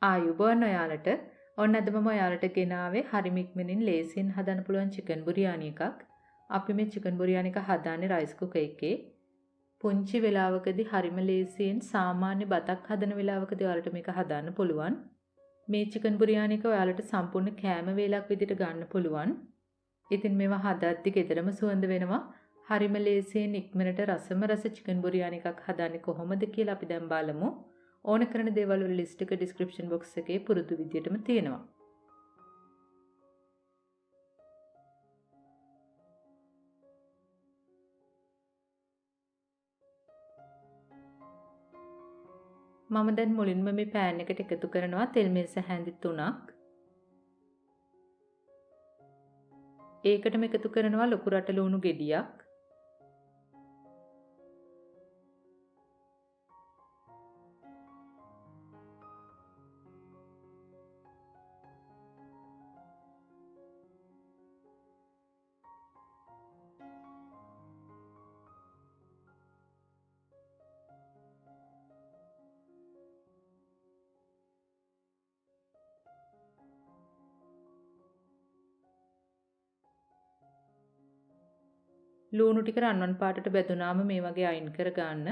ආයුබෝවන් ඔයාලට. ඔන්න අද මම ඔයාලට ගෙනාවේ හරිම ඉක්මනින් ලේසියෙන් හදන්න පුළුවන් චිකන් බුරියානි එකක්. අපි මේ චිකන් බුරියානි එක හදාන්නේ රයිස් කුකර් එකේ. පුංචි වෙලාවකදී හරිම ලේසියෙන් සාමාන්‍ය බතක් හදන වෙලාවකදී ඔයාලට මේක හදාන්න පුළුවන්. මේ චිකන් බුරියානි එක ඔයාලට සම්පූර්ණ කෑම වේලක් විදිහට ගන්න පුළුවන්. ඉතින් මේවා හදද්දි ගෙදරම සුවඳ වෙනවා. හරිම ලේසියෙන් ඉක්මනට රසම රස චිකන් බුරියානි එකක් හදන්නේ කොහොමද කියලා අපි දැන් බලමු. ඕන කරන දේවල් වල ලිස්ට් එක ඩිස්ක්‍රිප්ෂන් බොක්ස් එකේ පුරුදු විදියටම තියෙනවා. මම දැන් මුලින්ම මේ පෑන් එකට එකතු කරනවා තෙල් මිරිස හැඳි 3ක්. ඒකටම එකතු කරනවා ලොකු රට ලුණු ගෙඩියක්. ලුණු ටික රන්වන් පාටට බැදුනාම මේ වගේ අයින් කර ගන්න.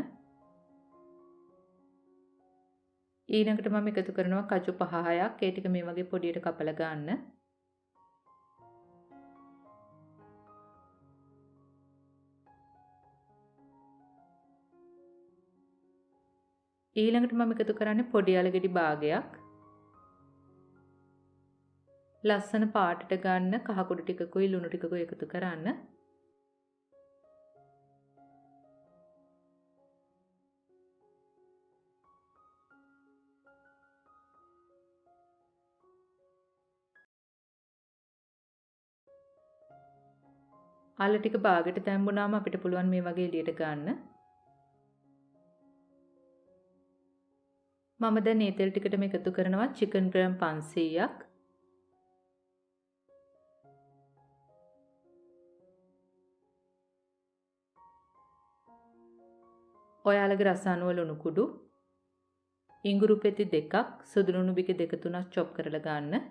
ඊළඟට මම එකතු කරනවා කජු 5-6ක්. ඒ ටික මේ වගේ පොඩියට කපලා ගන්න. ඊළඟට මම එකතු කරන්නේ පොඩි අලගෙඩි භාගයක්. ලස්සන පාටට ගන්න කහ කුඩු ටිකකුයි ලුණු ටිකකුයි එකතු කරන්න. අල ටික බාගෙට තැම්බුනාම අපිට පුළුවන් මේ වගේ එළියට ගන්න. මම දැන් මේ තෙල් ටිකටම එකතු කරනවා චිකන් ග්‍රෑම් 500ක්. ඔයාලගේ රස අනුව ලුණු කුඩු, ඉඟුරු පෙති 2ක්, සුදු ලුණු බික 2-3ක් චොප් කරලා ගන්න.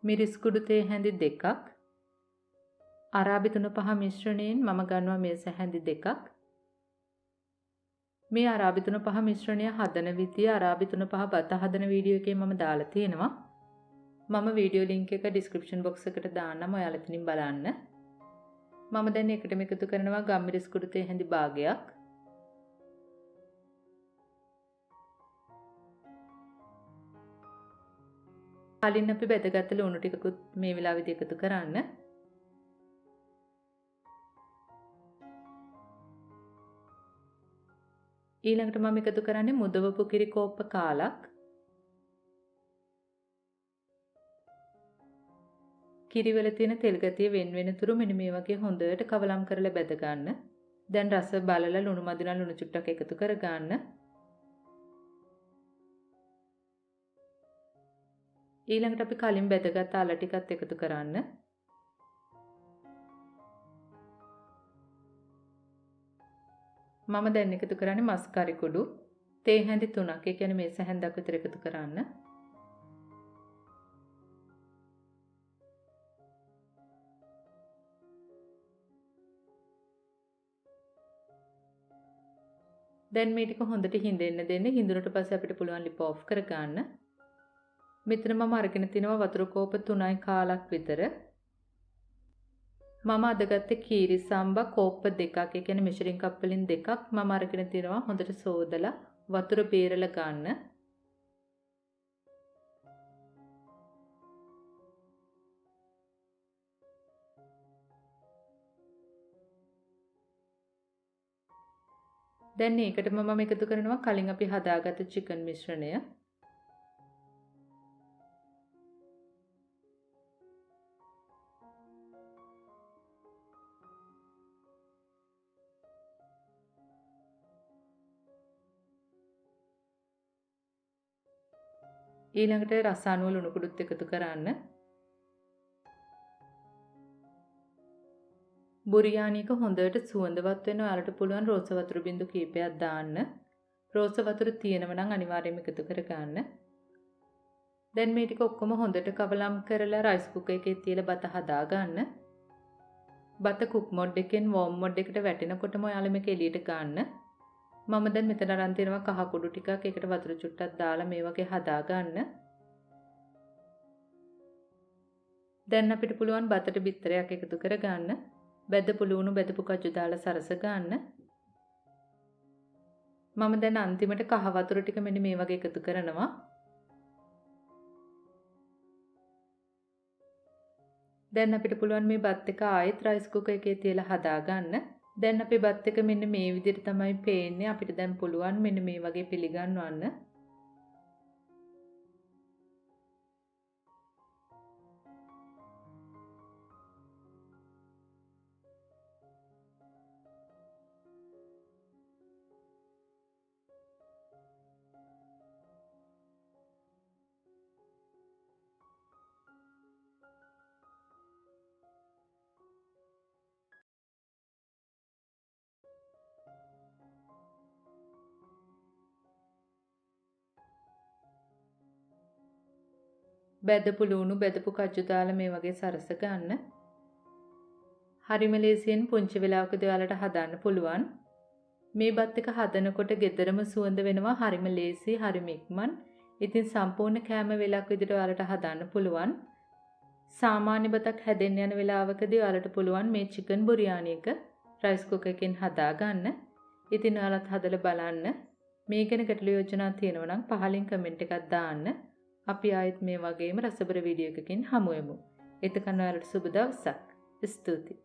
මිරිස් කුඩු තේ හැඳි 2ක්. අරාබි 3-5 මිශ්‍රණයෙන් මම ගන්නවා මේස හැඳි 2ක්. මේ අරාබි 3-5 මිශ්‍රණය හදන විදිය අරාබි 3-5 බත හදන වීඩියෝ එකේ මම දාලා තියෙනවා. මම වීඩියෝ ලින්ක් එක ඩිස්ක්‍රිප්ෂන් බොක්ස් එකට දාන්නම් ඔයාලා එතනින් බලන්න. මම දැන් එකටම එකතු කරනවා ගම්මිරිස් කුඩු තේ හැඳි භාගයක්. කලින් අපි බෙදගත්ත ලුණු ටිකකුත් මේ වෙලාවෙදී එකතු කරන්න. ඊළඟට මම එකතු කරන්නේ මුදවපු කිරි කෝප්ප කාලක්. කිරිවල තියෙන තෙල් ගතිය වෙන වෙනතුරු මෙන්න මේ වගේ හොඳට කවලම් කරලා බෙද ගන්න. දැන් රස බලලා ලුණු මදි නම් ලුණු චුට්ටක් එකතු කර ගන්න. ඊළඟට අපි කලින් බෙදගත් අල ටිකත් එකතු කරන්න. මම දැන් එකතු කරන්නේ මස් කරි කුඩු තේ හැඳි 3ක්. ඒ කියන්නේ මේස හැන්දක් විතර එකතු කරන්න. දැන් මේ ටික හොඳට හිඳෙන්න දෙන්න. හිඳුනට පස්සේ අපිට පුළුවන් ලිප ඔෆ් කර ගන්න. මෙතන මම අරගෙන තිනවා වතුර කෝප 3යි කාලක් විතර. මම අද ගත්තේ කීරි සම්බා කෝප්ප 2ක්. ඒ කියන්නේ මෙෂරින් කප් වලින් 2ක් මම අරගෙන තිනවා හොඳට සෝදලා වතුර බේරලා ගන්න. දැන් මේකටම මම එකතු කරනවා කලින් අපි හදාගත්ත චිකන් මිශ්‍රණය. ඊළඟට රස අනුව ලුණු කුඩුත් එකතු කරන්න. බුරියානි එක හොඳට සුවඳවත් වෙන ඔයාලට පුළුවන් රෝස වතුර බින්දු කීපයක් දාන්න. රෝස වතුර තියෙනව නම් අනිවාර්යයෙන්ම එකතු කර ගන්න. දැන් මේ ටික ඔක්කොම හොඳට කවලම් කරලා රයිස් කුකර් එකේ තියලා බත හදා ගන්න. බත කුක් මොඩ් එකෙන් වෝම් මොඩ් එකට වැටෙනකොටම ඔයාලා මේක එළියට ගන්න. මම දැන් මෙතන අරන් තියෙනවා කහ කුඩු ටිකක්. ඒකට වතුර චුට්ටක් දාලා මේ වගේ හදා ගන්න. දැන් අපිට පුළුවන් බතට බිත්තරයක් එකතු කර ගන්න. බෙදපු ලුණු බෙදපු කජු දාලා සරස ගන්න. මම දැන් අන්තිමට කහ වතුර ටික මෙන්න මේ වගේ එකතු කරනවා. දැන් අපිට පුළුවන් මේ බත් එක ආයෙත් රයිස් කුකර් එකේ තියලා හදා ගන්න. දැන් අපේ බත් එක මෙන්න මේ විදිහට තමයි පේන්නේ. අපිට දැන් පුළුවන් මෙන්න මේ වගේ පිළිගන්වන්න. බෙදපු ලුණු බෙදපු කජු දාලා මේ වගේ සරස ගන්න. හරිම ලේසියෙන් පුංචි වෙලාවකදී ඔයාලට හදන්න පුළුවන්. මේ බත් එක හදනකොට ගෙදරම සුවඳ වෙනවා. හරිම ලේසි, හරිම ඉක්මන්. ඉතින් සම්පූර්ණ කෑම වේලක් විදිහට ඔයාලට හදන්න පුළුවන්. සාමාන්‍ය බතක් හැදෙන්න යන වෙලාවකදී ඔයාලට පුළුවන් මේ චිකන් බුරියානි එක රයිස් කුකර් එකෙන් හදා ගන්න. ඉතින් ඔයාලත් හදලා බලන්න. මේ ගැන ගැටළු යෝජනා තියෙනවා නම් පහලින් කමෙන්ට් එකක් දාන්න. අපි ආයෙත් මේ වගේම රසබර වීඩියෝ එකකින් හමු වෙමු. එතකන් ඔයාලට සුබ දවසක්. ස්තුතියි.